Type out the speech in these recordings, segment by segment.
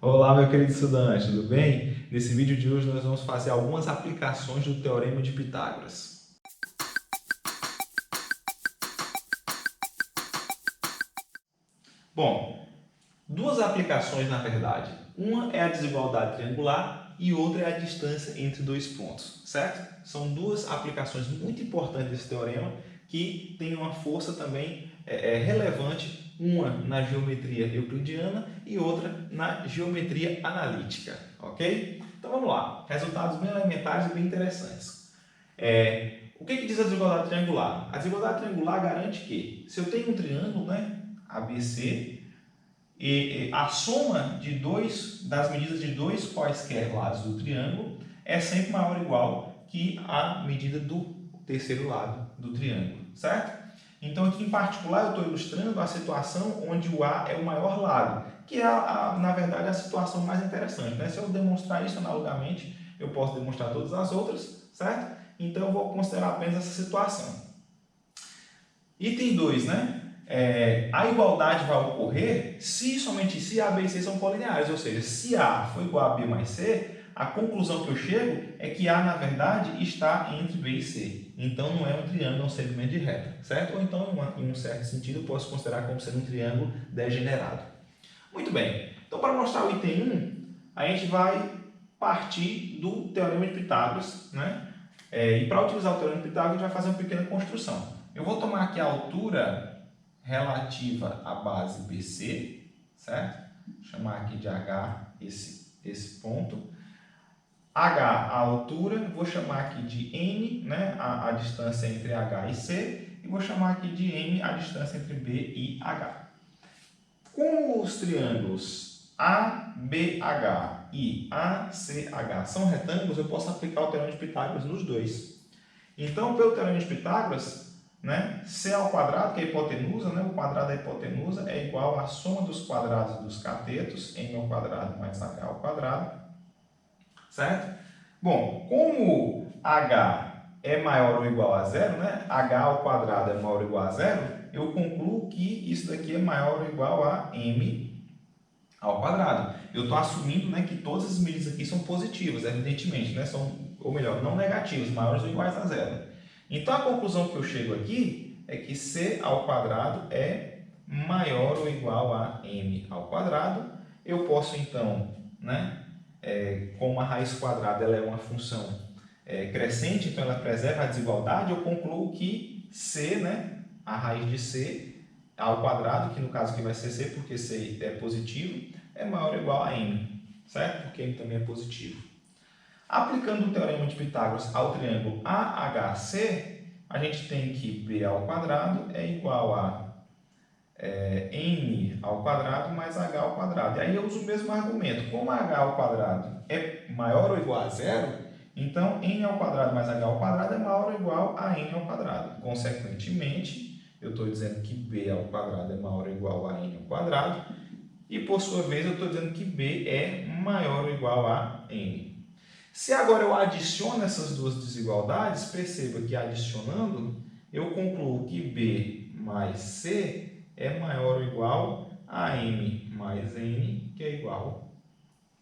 Olá, meu querido estudante, tudo bem? Nesse vídeo de hoje nós vamos fazer algumas aplicações do Teorema de Pitágoras. Bom, duas aplicações na verdade. Uma é a desigualdade triangular e outra é a distância entre dois pontos, certo? São duas aplicações muito importantes desse teorema que têm uma força também relevante, uma na geometria euclidiana e outra na geometria analítica, ok? Então vamos lá, resultados bem elementares e bem interessantes. O que diz a desigualdade triangular? A desigualdade triangular garante que, se eu tenho um triângulo, né, ABC, e a soma das medidas de dois quaisquer lados do triângulo é sempre maior ou igual que a medida do terceiro lado do triângulo, certo? Então aqui em particular eu estou ilustrando a situação onde o A é o maior lado, que é, na verdade, a situação mais interessante, né? Se eu demonstrar isso analogamente, eu posso demonstrar todas as outras, certo? Então eu vou considerar apenas essa situação. Item 2, né? A igualdade vai ocorrer se e somente se A, B e C são colineares, ou seja, se A for igual a B mais C, a conclusão que eu chego é que A, na verdade, está entre B e C. Então, não é um triângulo, é um segmento de reta, certo? Ou então, em um certo sentido, eu posso considerar como sendo um triângulo degenerado. Muito bem. Então, para mostrar o item 1, a gente vai partir do Teorema de Pitágoras, né? E para utilizar o Teorema de Pitágoras, a gente vai fazer uma pequena construção. Eu vou tomar aqui a altura relativa à base BC, certo? Vou chamar aqui de H esse ponto. H, a altura, vou chamar aqui de N, né? A distância entre H e C, e vou chamar aqui de M, a distância entre B e H. Como os triângulos ABH e ACH são retângulos, eu posso aplicar o Teorema de Pitágoras nos dois. Então, pelo Teorema de Pitágoras, né, C ao quadrado, que é a hipotenusa, né, o quadrado da hipotenusa é igual à soma dos quadrados dos catetos, m ao quadrado mais h ao quadrado, certo? Bom, como h é maior ou igual a zero, né, h ao quadrado é maior ou igual a zero, eu concluo que isso daqui é maior ou igual a m ao quadrado. Eu estou assumindo, né, que todas as medidas aqui são positivas, evidentemente, né, ou melhor, não negativas, maiores ou iguais a zero. Então, a conclusão que eu chego aqui é que c ao quadrado é maior ou igual a m ao quadrado. Eu posso, então, né, como a raiz quadrada ela é uma função crescente, então ela preserva a desigualdade, eu concluo que c, né, a raiz de c ao quadrado, que no caso aqui vai ser c porque c é positivo, é maior ou igual a m, certo? Porque m também é positivo. Aplicando o Teorema de Pitágoras ao triângulo AHC, a gente tem que b ao quadrado é igual a n ao quadrado mais h ao quadrado. E aí eu uso o mesmo argumento. Como h ao quadrado é maior ou igual a zero, então n ao quadrado mais h ao quadrado é maior ou igual a n ao quadrado. Consequentemente, eu estou dizendo que b ao quadrado é maior ou igual a n ao quadrado. E, por sua vez, eu estou dizendo que b é maior ou igual a n. Se agora eu adiciono essas duas desigualdades, perceba que adicionando, eu concluo que b mais c é maior ou igual a m mais n, que é igual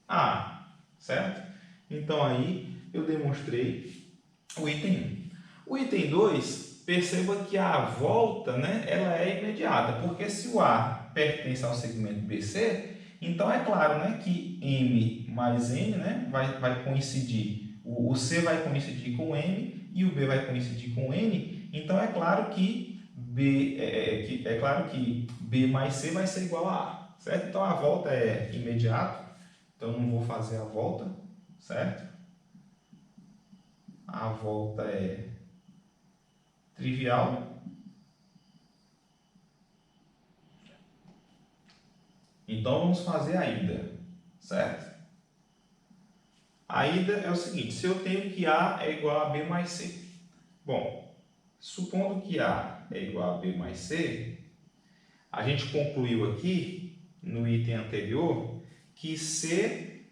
a A, certo? Então, aí eu demonstrei o item 1. O item 2, perceba que a volta, né, ela é imediata, porque se o A pertence ao segmento BC, então é claro, né, que M mais N, né, vai coincidir, o C vai coincidir com M e o B vai coincidir com N, então é claro que B mais C vai ser igual a A, certo? Então a volta é imediata, então não vou fazer a volta, certo? A volta é trivial. Então, vamos fazer a ida, certo? A ida é o seguinte, se eu tenho que A é igual a B mais C. Bom, supondo que A é igual a B mais C, a gente concluiu aqui, no item anterior, que C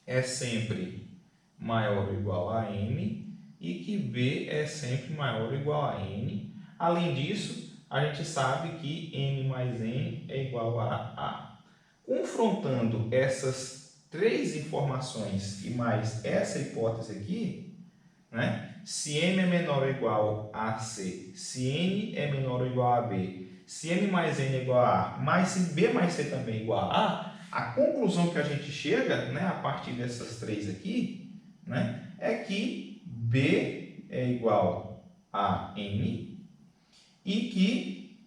é sempre maior ou igual a N e que B é sempre maior ou igual a N. Além disso, a gente sabe que M mais N é igual a A. Confrontando essas três informações e mais essa hipótese aqui, né? Se M é menor ou igual a C, se N é menor ou igual a B, se M mais N é igual a A, mas se B mais C também é igual a conclusão que a gente chega, né, a partir dessas três aqui, né, é que B é igual a N e que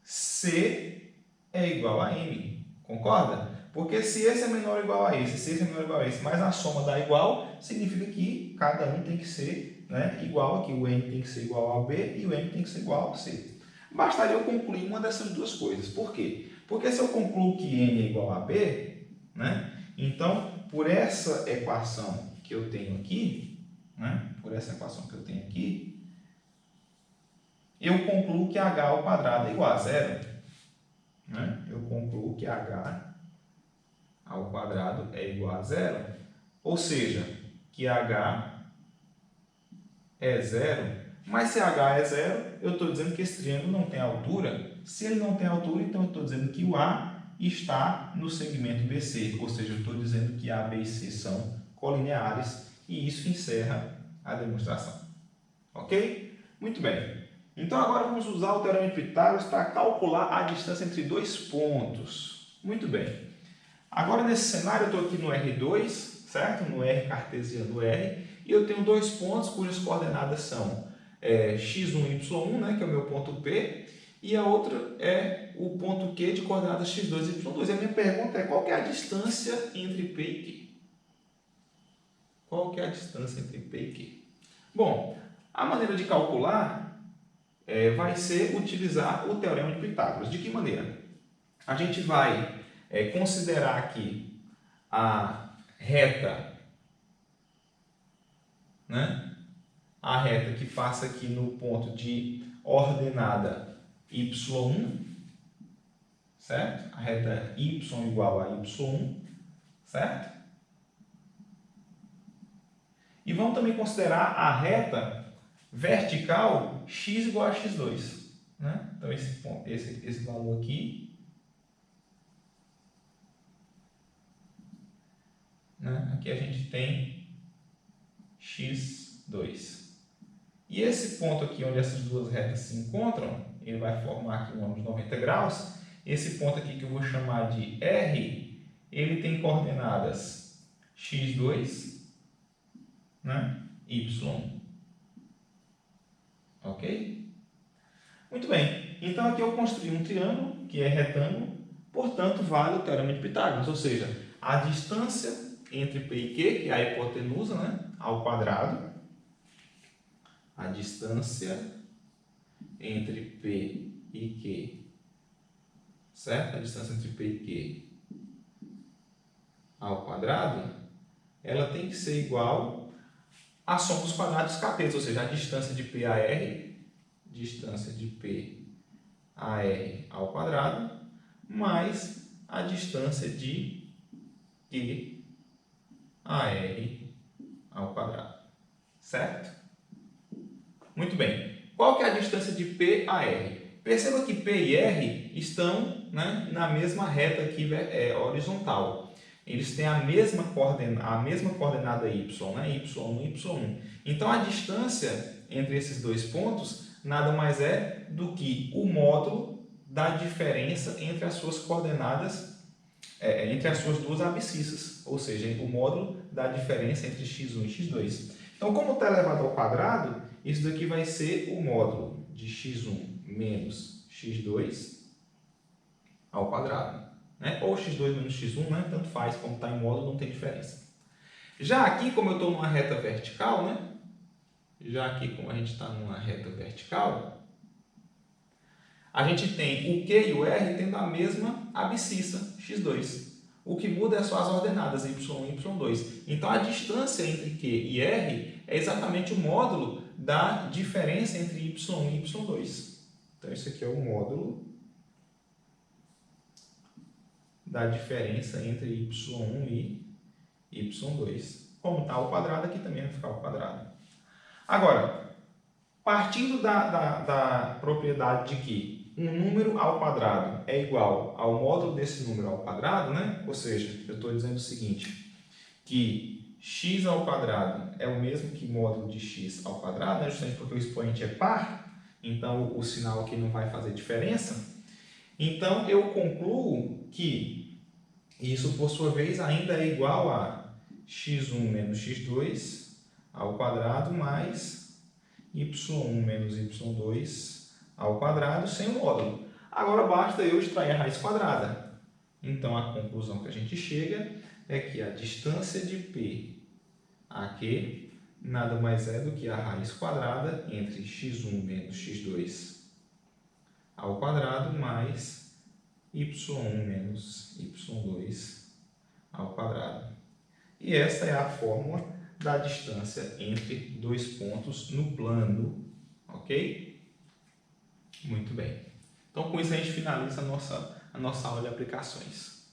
C é igual a M. Concorda? Porque se esse é menor ou igual a esse, se esse é menor ou igual a esse, mas a soma dá igual, significa que cada um tem que ser, né, igual aqui. O N tem que ser igual a B e o M tem que ser igual a C. Bastaria eu concluir uma dessas duas coisas. Por quê? Porque se eu concluo que N é igual a B, né, então, por essa equação que eu tenho aqui, eu concluo que H ao quadrado é igual a zero. Né? Eu concluo que H ao quadrado é igual a zero. Ou seja, que H é zero. Mas se H é zero, eu estou dizendo que esse triângulo não tem altura. Se ele não tem altura, então eu estou dizendo que o A está no segmento BC. Ou seja, eu estou dizendo que A, B e C são colineares. E isso encerra a demonstração. Ok? Muito bem. Então agora vamos usar o teorema de Pitágoras para calcular a distância entre dois pontos. Muito bem. Agora nesse cenário eu estou aqui no R2, certo? No R cartesiano R, e eu tenho dois pontos cujas coordenadas são x1 e y1, né, que é o meu ponto P, e a outra é o ponto Q de coordenadas x2 e y2. E a minha pergunta é: qual que é a distância entre P e Q? Qual que é a distância entre P e Q? Bom, a maneira de calcular vai ser utilizar o teorema de Pitágoras. De que maneira? A gente vai considerar aqui a reta, né? A reta que passa aqui no ponto de ordenada y1, certo? A reta y igual a y1, certo? E vamos também considerar a reta vertical x igual a x2, né? Então esse valor aqui, né? Aqui a gente tem x2. E esse ponto aqui, onde essas duas retas se encontram, ele vai formar aqui um ângulo de 90 graus. Esse ponto aqui que eu vou chamar de R, ele tem coordenadas x2, né? y1. Ok? Muito bem. Então aqui eu construí um triângulo que é retângulo, portanto vale o teorema de Pitágoras, ou seja, a distância entre P e Q, que é a hipotenusa, né, ao quadrado, a distância entre P e Q, certo? A distância entre P e Q ao quadrado, ela tem que ser igual à soma dos quadrados dos catetos, ou seja, a distância de P a R, distância de P a R ao quadrado, mais a distância de Q a R ao quadrado, certo? Muito bem. Qual que é a distância de P a R? Perceba que P e R estão, né, na mesma reta aqui horizontal. Eles têm a mesma coordenada y, né, y1 e y1. Então, a distância entre esses dois pontos nada mais é do que o módulo da diferença entre as suas coordenadas, entre as suas duas abscissas, ou seja, o módulo da diferença entre x1 e x2. Então, como está elevado ao quadrado, isso daqui vai ser o módulo de x1 menos x2 ao quadrado, né? Ou x2 menos x1, né? Tanto faz, como está em módulo, não tem diferença. Já aqui, como eu estou numa reta vertical, né? A gente tem o Q e o R tendo a mesma abscissa, x2. O que muda é só as ordenadas, y1 e y2. Então, a distância entre Q e R é exatamente o módulo da diferença entre y1 e y2. Então, isso aqui é o módulo da diferença entre y1 e y2. Como está ao quadrado, aqui também vai ficar ao quadrado. Agora, partindo da propriedade de que um número ao quadrado é igual ao módulo desse número ao quadrado, né? Ou seja, eu estou dizendo o seguinte, que x ao quadrado é o mesmo que módulo de x ao quadrado, né? Justamente porque o expoente é par, então o sinal aqui não vai fazer diferença. Então, eu concluo que isso, por sua vez, ainda é igual a x1 menos x2 ao quadrado mais y1 menos y2 ao quadrado sem o módulo. Agora, basta eu extrair a raiz quadrada. Então, a conclusão que a gente chega é que a distância de P aqui nada mais é do que a raiz quadrada entre x1 menos x2 ao quadrado mais y1 menos y2 ao quadrado. E esta é a fórmula da distância entre dois pontos no plano, ok? Muito bem. Então, com isso a gente finaliza a nossa aula de aplicações.